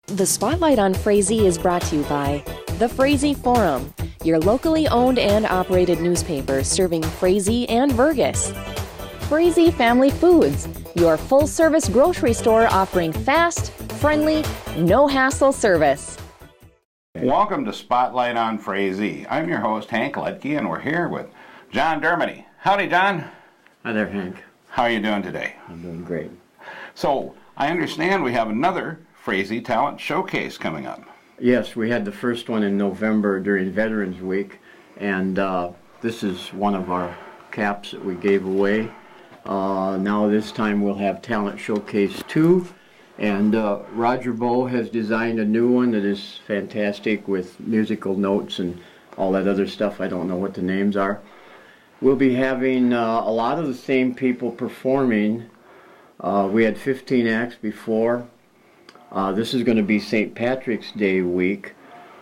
The Spotlight on Frazee is brought to you by the Frazee Forum, your locally owned and operated newspaper serving Frazee and Vergas. Frazee Family Foods, your full-service grocery store offering fast, friendly, no-hassle service. Welcome to Spotlight on Frazee. I'm your host, Hank Ledke, and we're here with John Dermody. Howdy, John. Hi there, Hank. How are you doing today? I'm doing great. So, I understand we have another Frazee Talent Showcase coming up. Yes, we had the first one in November during Veterans Week, and this is one of our caps that we gave away. Now this time we'll have Talent Showcase 2, and Roger Bowe has designed a new one that is fantastic with musical notes and all that other stuff. I don't know what the names are. We'll be having a lot of the same people performing. We had 15 acts before. This is going to be St. Patrick's Day week,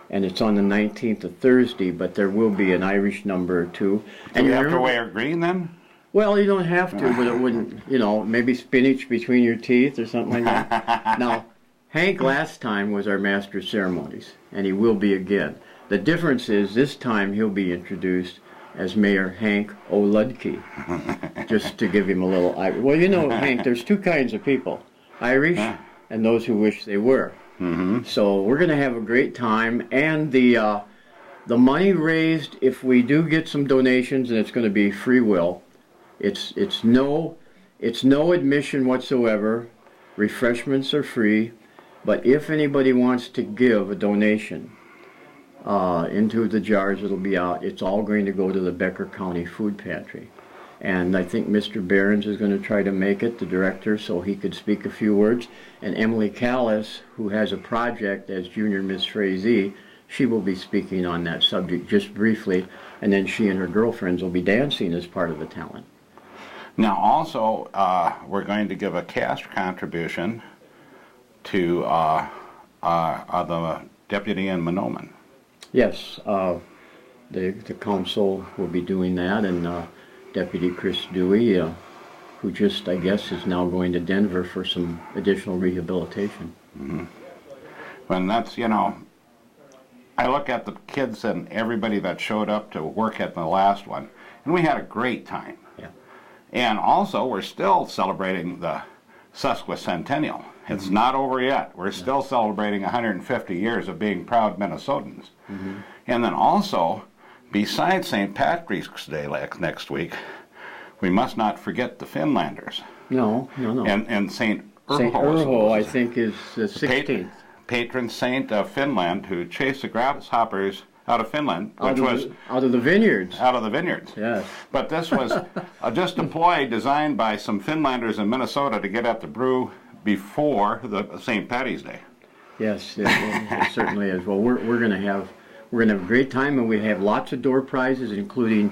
and it's on the 19th of Thursday, but there will be an Irish number or two. Do you have to wear green then? Well, you don't have to, but it wouldn't, maybe spinach between your teeth or something like that. Now, Hank last time was our master of ceremonies, and he will be again. The difference is this time he'll be introduced as Mayor Hank O'Ludke, just to give him a little... Well, Hank, there's two kinds of people, Irish and those who wish they were. Mm-hmm. So we're going to have a great time, and the money raised, if we do get some donations, and it's going to be free will, it's no admission whatsoever. Refreshments are free, but if anybody wants to give a donation into the jars that'll be out, it's all going to go to the Becker County Food Pantry. And I think Mr. Behrens is going to try to make it, the director, so he could speak a few words. And Emily Callis, who has a project as Junior Miss Frazee, she will be speaking on that subject just briefly, and then she and her girlfriends will be dancing as part of the talent. Now, also, we're going to give a cash contribution to the deputy in Monoman. Yes, the council will be doing that, and Deputy Chris Dewey, who just, I guess, is now going to Denver for some additional rehabilitation. Mm-hmm. And that's, I look at the kids and everybody that showed up to work at the last one, and we had a great time. Yeah. And also, we're still celebrating the sesquicentennial. It's not over yet. We're still celebrating 150 years of being proud Minnesotans. Mm-hmm. And then also, besides St. Patrick's Day next week, we must not forget the Finlanders. No. And St. Urho. St. Urho, I think, is the 16th. Patron saint of Finland, who chased the grasshoppers out of Finland, out of the vineyards. Out of the vineyards. Yes. But this was just a ploy designed by some Finlanders in Minnesota to get at the brew before the St. Patty's Day. Yes, it certainly is. Well, we're going to have a great time, and we have lots of door prizes, including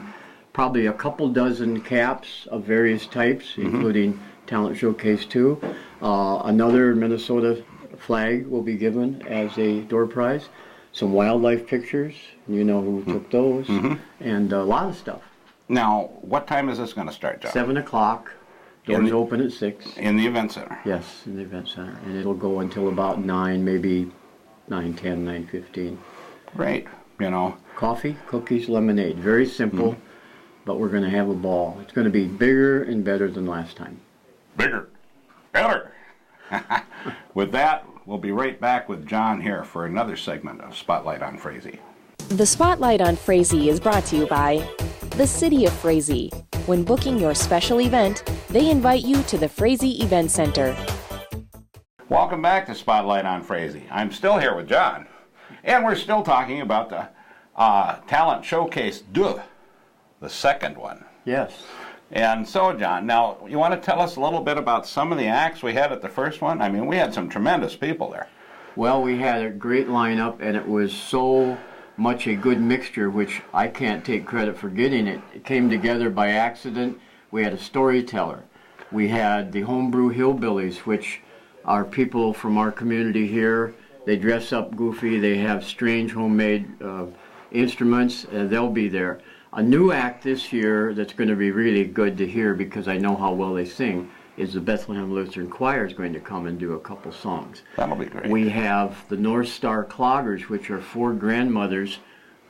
probably a couple dozen caps of various types, including Talent Showcase 2. Another Minnesota flag will be given as a door prize. Some wildlife pictures, you know who took those, and a lot of stuff. Now, what time is this going to start, John? 7 o'clock. Doors open at 6. In the event center? Yes, in the event center. And it'll go until about 9, maybe 9:10, 9:15. Great, Coffee, cookies, lemonade. Very simple, but we're going to have a ball. It's going to be bigger and better than last time. Bigger. Better. With that, we'll be right back with John here for another segment of Spotlight on Frazee. The Spotlight on Frazee is brought to you by the City of Frazee. When booking your special event, they invite you to the Frazee Event Center. Welcome back to Spotlight on Frazee. I'm still here with John, and we're still talking about the Talent Showcase 2, the second one. Yes. And so, John, now, you want to tell us a little bit about some of the acts we had at the first one? I mean, we had some tremendous people there. Well, we had a great lineup, and it was so much a good mixture, which I can't take credit for getting it. It came together by accident. We had a storyteller. We had the Homebrew Hillbillies, which are people from our community here. They dress up goofy. They have strange homemade instruments. They'll be there. A new act this year that's going to be really good to hear because I know how well they sing is the Bethlehem Lutheran Choir is going to come and do a couple songs. That'll be great. We have the North Star Cloggers, which are 4 grandmothers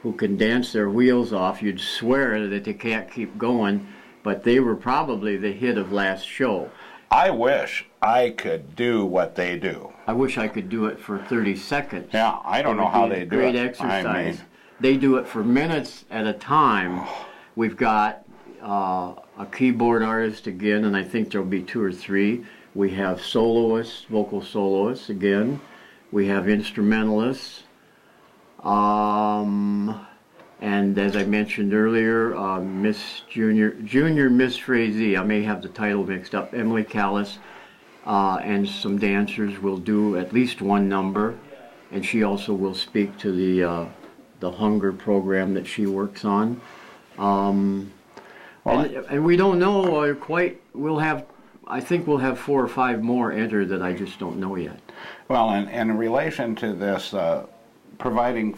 who can dance their wheels off. You'd swear that they can't keep going, but they were probably the hit of last show. I wish I could do what they do. I wish I could do it for 30 seconds. Yeah, I don't know how they do it. Great exercise. I mean, they do it for minutes at a time. We've got a keyboard artist again, and I think there'll be 2 or 3. We have soloists, vocal soloists again. We have instrumentalists. And as I mentioned earlier, Miss Junior Miss Frazee, I may have the title mixed up, Emily Callis, and some dancers will do at least one number, and she also will speak to the hunger program that she works on. And we don't know quite. I think we'll have 4 or 5 more enter that I just don't know yet. Well, and in relation to this, providing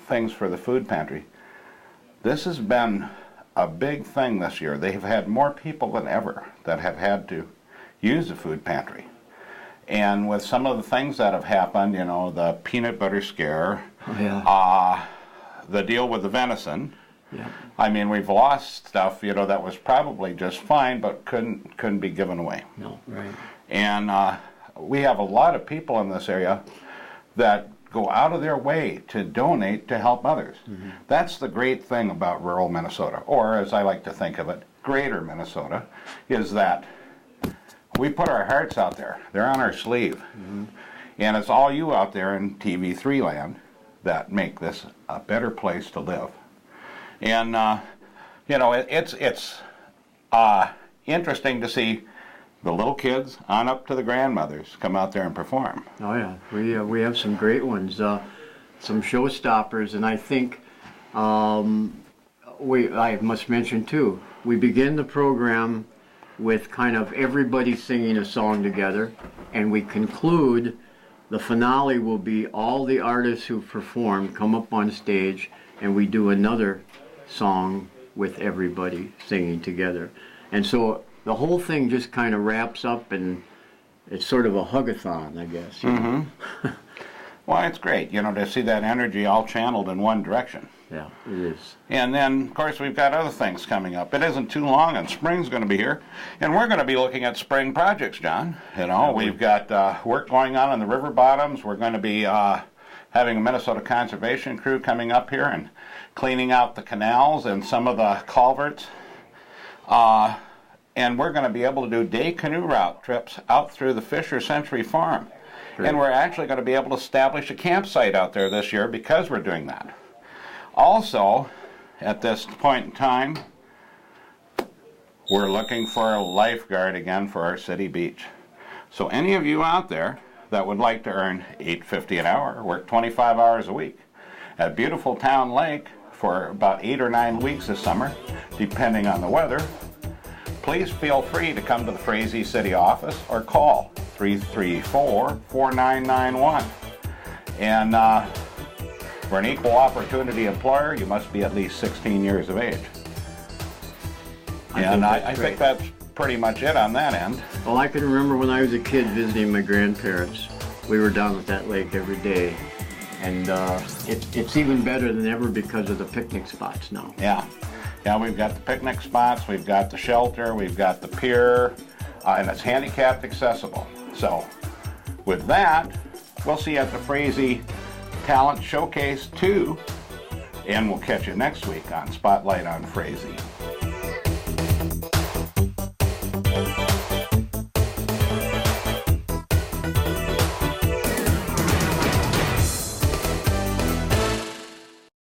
things for the food pantry, this has been a big thing this year. They've had more people than ever that have had to use the food pantry. And with some of the things that have happened, you know, the peanut butter scare, the deal with the venison, I mean, we've lost stuff, you know, that was probably just fine, but couldn't be given away. No, right. And we have a lot of people in this area that go out of their way to donate to help others. Mm-hmm. That's the great thing about rural Minnesota, or as I like to think of it, greater Minnesota, is that we put our hearts out there. They're on our sleeve. Mm-hmm. And it's all you out there in TV3 land that make this a better place to live. And, you know, it's interesting to see the little kids on up to the grandmothers come out there and perform. Oh yeah, we have some great ones, some showstoppers, and I think I must mention too, we begin the program with kind of everybody singing a song together, and we conclude, the finale will be all the artists who performed come up on stage, and we do another song with everybody singing together. And so the whole thing just kind of wraps up, and it's sort of a hug-a-thon, I guess. Mm-hmm. Well, it's great, you know, to see that energy all channeled in one direction. Yeah, it is. And then, of course, we've got other things coming up. It isn't too long, and spring's going to be here. And we're going to be looking at spring projects, John. You know, we've got work going on the river bottoms. We're going to be having a Minnesota conservation crew coming up here and cleaning out the canals and some of the culverts. And we're going to be able to do day canoe route trips out through the Fisher Century Farm. Great. And we're actually going to be able to establish a campsite out there this year because we're doing that. Also, at this point in time, we're looking for a lifeguard again for our city beach. So any of you out there that would like to earn $8.50 an hour, work 25 hours a week at beautiful Town Lake for about 8 or 9 weeks this summer, depending on the weather, please feel free to come to the Frazee City office or call 334-4991. And for an equal opportunity employer, you must be at least 16 years of age. I think that's pretty much it on that end. Well, I can remember when I was a kid visiting my grandparents. We were down at that lake every day. And it's even better than ever because of the picnic spots now. Yeah. Yeah, we've got the picnic spots, we've got the shelter, we've got the pier, and it's handicapped accessible. So, with that, we'll see you at the Frazee Talent Showcase 2, and we'll catch you next week on Spotlight on Frazee.